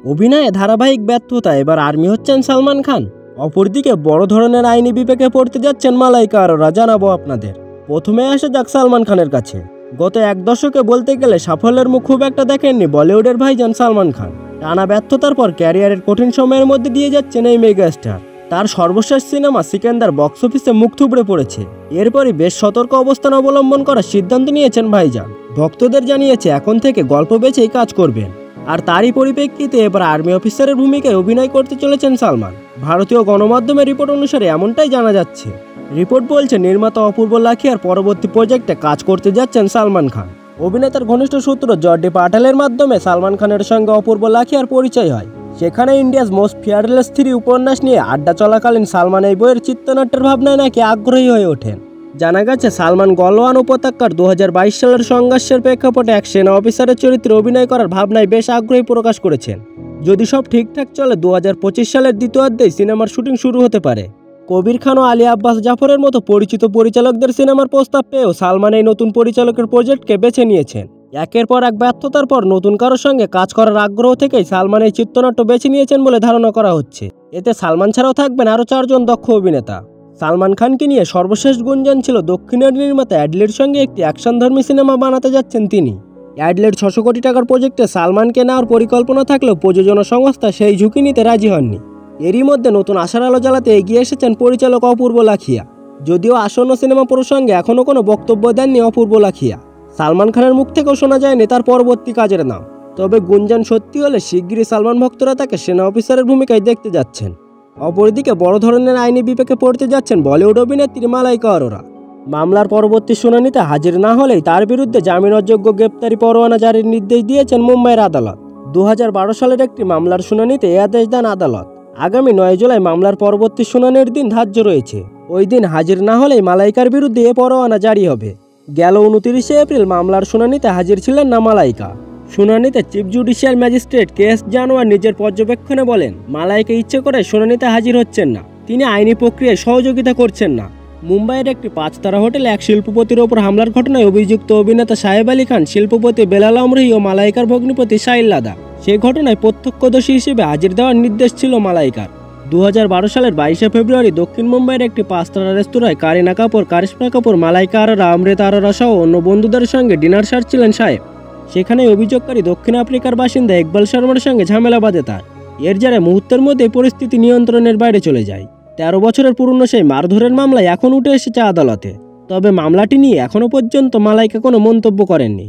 অভিনয়ে ধারাবাহিক ব্যর্থতা, এবার আর্মি হচ্ছেন সালমান খান। অপরদিকে বড় ধরনের আইনি বিবেকে পড়তে যাচ্ছেন মালাইকা আরোরা, জানাবো আপনাদের। প্রথমে আসা যাক সালমান খানের কাছে। গত এক দশকে বলতে গেলে সাফল্যের মুখ খুব একটা দেখেননি বলিউডের ভাইজান সালমান খান। টানা ব্যর্থতার পর ক্যারিয়ারের কঠিন সময়ের মধ্যে দিয়ে যাচ্ছেন এই মেগাস্টার। তার সর্বশেষ সিনেমা সিকান্দার বক্স অফিসে মুখ থুবড়ে পড়েছে। এরপরই বেশ সতর্ক অবস্থান অবলম্বন করার সিদ্ধান্ত নিয়েছেন ভাইজান। ভক্তদের জানিয়েছে এখন থেকে গল্প বেছেই কাজ করবেন। আর তারই পরিপ্রেক্ষিতে এবার আর্মি অফিসারের ভূমিকায় অভিনয় করতে চলেছেন সালমান। ভারতীয় গণমাধ্যমের রিপোর্ট অনুসারে এমনটাই জানা যাচ্ছে। রিপোর্ট বলছে নির্মাতা অপূর্ব লাখিয়ার পরবর্তী প্রজেক্টে কাজ করতে যাচ্ছেন সালমান খান। অভিনেতার ঘনিষ্ঠ সূত্র জর্ডি পাটালের মাধ্যমে সালমান খানের সঙ্গে অপূর্ব লাখিয়ার পরিচয় হয়। সেখানে ইন্ডিয়াস মোস্ট ফিয়ারলেস 3 উপন্যাস নিয়ে আড্ডা চলাকালীন সালমান এই বইয়ের চিত্রনাট্যের ভাবনায় নাকি আগ্রহী হয়ে ওঠেন। জানা গেছে সালমান গলওয়ান উপত্যকার 2022 সালের সংঘর্ষের প্রেক্ষাপটে এক সেনা অফিসারের চরিত্রে অভিনয় করার ভাবনায় বেশ আগ্রহী প্রকাশ করেছেন। যদি সব ঠিকঠাক চলে 2025 সালের দ্বিতীয়ার্ধেই সিনেমার শুটিং শুরু হতে পারে। কবির খান ও আলী আব্বাস জাফরের মতো পরিচিত পরিচালকদের সিনেমার প্রস্তাব পেয়েও সালমান এই নতুন পরিচালকের প্রজেক্টকে বেছে নিয়েছেন। একের পর এক ব্যর্থতার পর নতুন কারোর সঙ্গে কাজ করার আগ্রহ থেকেই সালমান এই চিত্রনাট্য বেছে নিয়েছেন বলে ধারণা করা হচ্ছে। এতে সালমান ছাড়াও থাকবেন আরও 4 জন দক্ষ অভিনেতা। সালমান খানকে নিয়ে সর্বশেষ গুঞ্জন ছিল দক্ষিণের নির্মাতা অ্যাডলির সঙ্গে একটি অ্যাকশনধর্মী সিনেমা বানাতে যাচ্ছেন তিনি। অ্যাডলির 600 কোটি টাকার প্রজেক্টে সালমানকে নেওয়ার পরিকল্পনা থাকলেও প্রযোজনা সংস্থা সেই ঝুঁকি নিতে রাজি হননি। এরই মধ্যে নতুন আশার আলো জ্বালাতে এগিয়ে এসেছেন পরিচালক অপূর্ব লাখিয়া। যদিও আসন্ন সিনেমা প্রসঙ্গে এখনও কোনো বক্তব্য দেননি অপূর্ব লাখিয়া। সালমান খানের মুখ থেকেও শোনা যায়নি তার পরবর্তী কাজের নাম। তবে গুঞ্জন সত্যি হলে শিগগিরই সালমান ভক্তরা তাকে সেনা অফিসারের ভূমিকায় দেখতে যাচ্ছেন। অপরদিকে বড় ধরনের আইনি বিবেকে পড়তে যাচ্ছেন বলিউড অভিনেত্রী মালাইকা আরোরা। মামলার পরবর্তী শুনানিতে হাজির না হলেই তার বিরুদ্ধে জামিন অযোগ্য গ্রেপ্তারি পরোয়ানা জারির নির্দেশ দিয়েছেন মুম্বাইয়ের আদালত। 2012 সালের একটি মামলার শুনানিতে এই আদেশ দেন আদালত। আগামী 9 জুলাই মামলার পরবর্তী শুনানির দিন ধার্য রয়েছে। ওই দিন হাজির না হলেই মালাইকার বিরুদ্ধে এ পরোয়ানা জারি হবে। গেল 29 এপ্রিল মামলার শুনানিতে হাজির ছিলেন না মালাইকা। শুনানিতে চিফ জুডিশিয়াল ম্যাজিস্ট্রেট KS জানোয়ার নিজের পর্যবেক্ষণে বলেন, মালাইকা ইচ্ছে করে শুনানিতে হাজির হচ্ছেন না, তিনি আইনি প্রক্রিয়ায় সহযোগিতা করছেন না। মুম্বাইয়ের একটি 5 তারা হোটেলে এক শিল্পপতির ওপর হামলার ঘটনায় অভিযুক্ত অভিনেতা সাহেব আলী খান, শিল্পপতি বেলাল আমরহি ও মালাইকার ভগ্নিপতি শাহিল লাদা। সেই ঘটনায় প্রত্যক্ষদর্শী হিসেবে হাজির দেওয়ার নির্দেশ ছিল মালাইকার। 2012 সালের 22 ফেব্রুয়ারি দক্ষিণ মুম্বাইয়ের একটি 5 তারা রেস্তোরাঁয় কারিনা কাপুর, কারিশমা কাপুর, মালাইকা আরোরা, অমৃতা আরোরা সহ অন্য বন্ধুদের সঙ্গে ডিনার সারছিলেন সাহেব। সেখানে অভিযোগকারী দক্ষিণ আফ্রিকার বাসিন্দা ইকবাল শর্মার সঙ্গে ঝামেলা বাঁধে তার। এর জেরে মুহূর্তের মধ্যে পরিস্থিতি নিয়ন্ত্রণের বাইরে চলে যায়। 13 বছরের পুরনো সেই মারধরের মামলায় এখন উঠে এসেছে আদালতে। তবে মামলাটি নিয়ে এখনও পর্যন্ত মালাইকা কোনো মন্তব্য করেননি।